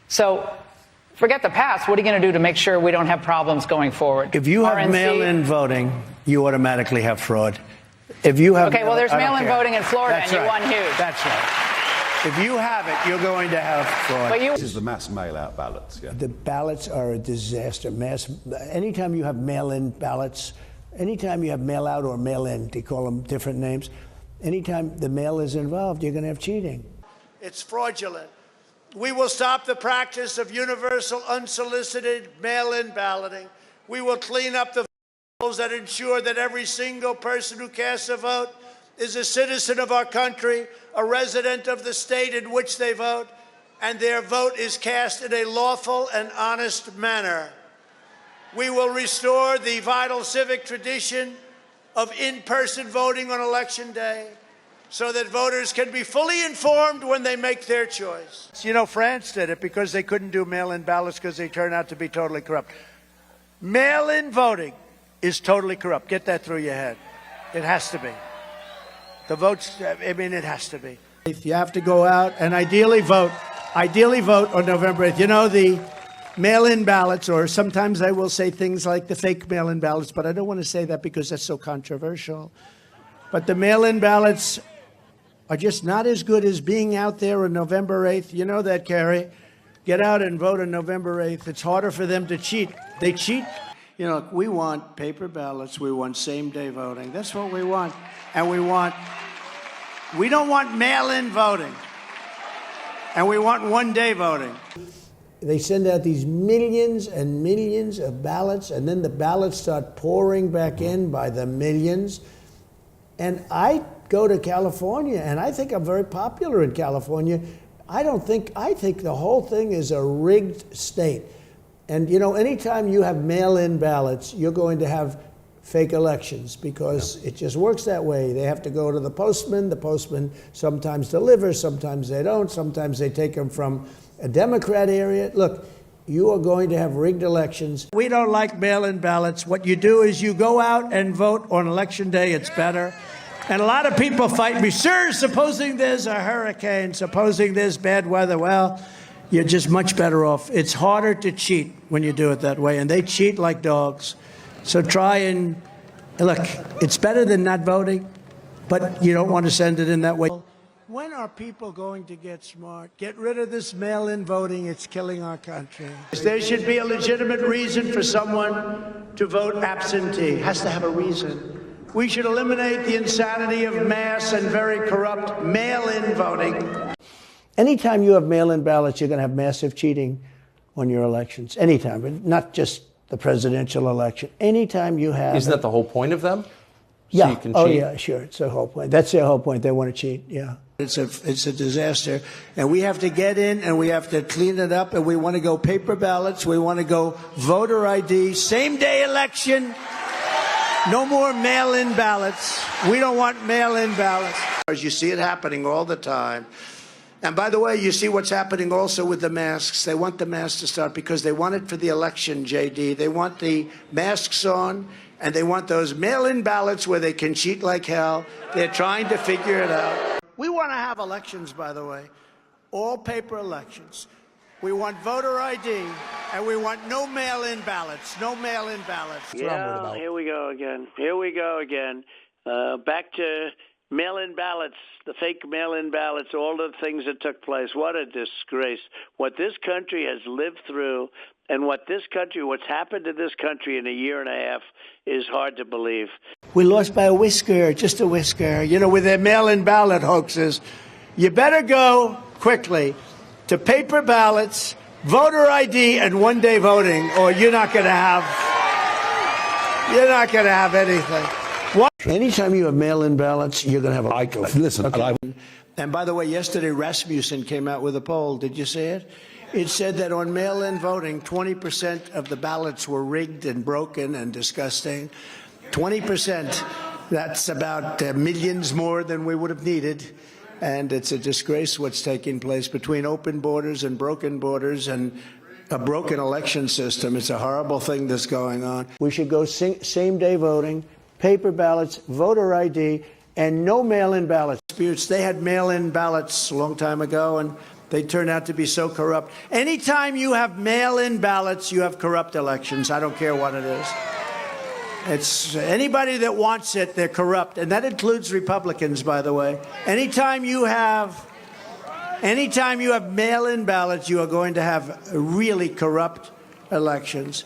So forget the past. What are you going to do to make sure we don't have problems going forward? If you have mail-in voting, you automatically have fraud. If you have well, there's mail-in voting in Florida, That's and you right. won huge. That's right. If you have it, you're going to have fraud. But This is the mass mail-out ballots. Yeah. The ballots are a disaster. Anytime you have mail-in ballots, anytime you have mail-out or mail-in, they call them different names. Anytime the mail is involved, you're going to have cheating. It's fraudulent. We will stop the practice of universal, unsolicited mail-in balloting. We will clean up the rules that ensure that every single person who casts a vote is a citizen of our country, a resident of the state in which they vote, and their vote is cast in a lawful and honest manner. We will restore the vital civic tradition of in-person voting on Election Day so that voters can be fully informed when they make their choice. You know, France did it because they couldn't do mail-in ballots because they turned out to be totally corrupt. Mail-in voting is totally corrupt. Get that through your head. It has to be. The votes, I mean, it has to be. You have to go out and ideally vote on November 8th. You know, the mail-in ballots, or sometimes I will say things like the fake mail-in ballots, but I don't want to say that because that's so controversial. But the mail-in ballots are just not as good as being out there on November 8th. You know that, Carrie. Get out and vote on November 8th. It's harder for them to cheat. They cheat. You know, we want paper ballots. We want same-day voting. That's what we want. And we don't want mail-in voting. And we want one-day voting. They send out these millions and millions of ballots, and then the ballots start pouring back in by the millions. And I go to California, and I think I'm very popular in California. I think the whole thing is a rigged state. And, you know, anytime you have mail-in ballots, you're going to have fake elections because it just works that way. They have to go to the postman. The postman sometimes delivers, sometimes they don't. Sometimes they take them from a Democrat area. Look, you are going to have rigged elections. We don't like mail-in ballots. What you do is you go out and vote on Election Day. It's better. And a lot of people fight me, sir, supposing there's a hurricane, supposing there's bad weather. Well, you're just much better off. It's harder to cheat when you do it that way, and they cheat like dogs. So try and, look, it's better than not voting, but you don't want to send it in that way. When are people going to get smart? Get rid of this mail-in voting. It's killing our country. There should be a legitimate reason for someone to vote absentee. Has to have a reason. We should eliminate the insanity of mass and very corrupt mail-in voting. Anytime you have mail-in ballots, you're going to have massive cheating on your elections. Anytime, not just the presidential election. Anytime you have... Isn't that the whole point of them? Yeah. So you can cheat? Oh, yeah, sure. It's the whole point. That's their whole point. They want to cheat, yeah. It's a disaster. And we have to get in and we have to clean it up. And we want to go paper ballots. We want to go voter ID, same-day election. No more mail-in ballots. We don't want mail-in ballots. You see it happening all the time. And by the way, you see what's happening also with the masks. They want the masks to start because they want it for the election, JD. They want the masks on, and they want those mail-in ballots where they can cheat like hell. They're trying to figure it out. We want to have elections, by the way, all paper elections. We want voter ID, and we want no mail-in ballots. No mail-in ballots. Yeah, here we go again. Here we go again. Back to mail-in ballots, the fake mail-in ballots, all the things that took place. What a disgrace. What this country has lived through and what's happened to this country in a year and a half is hard to believe. We lost by a whisker, just a whisker. You know, with their mail-in ballot hoaxes. You better go quickly to paper ballots, voter ID, and one-day voting, or you're not going to have anything. Anytime you have mail-in ballots, you're going to have a... Listen, okay. And by the way, yesterday Rasmussen came out with a poll. Did you see it? It said that on mail-in voting, 20% of the ballots were rigged and broken and disgusting. 20%. That's about millions more than we would have needed. And it's a disgrace what's taking place between open borders and a broken election system. It's a horrible thing that's going on. We should go same-day voting, paper ballots, voter ID, and no mail-in ballots. They had mail-in ballots a long time ago, and They turn out to be so corrupt. Anytime you have mail-in ballots, you have corrupt elections. I don't care what it is. It's anybody that wants it, they're corrupt. And that includes Republicans, by the way. Anytime you have mail-in ballots, you are going to have really corrupt elections.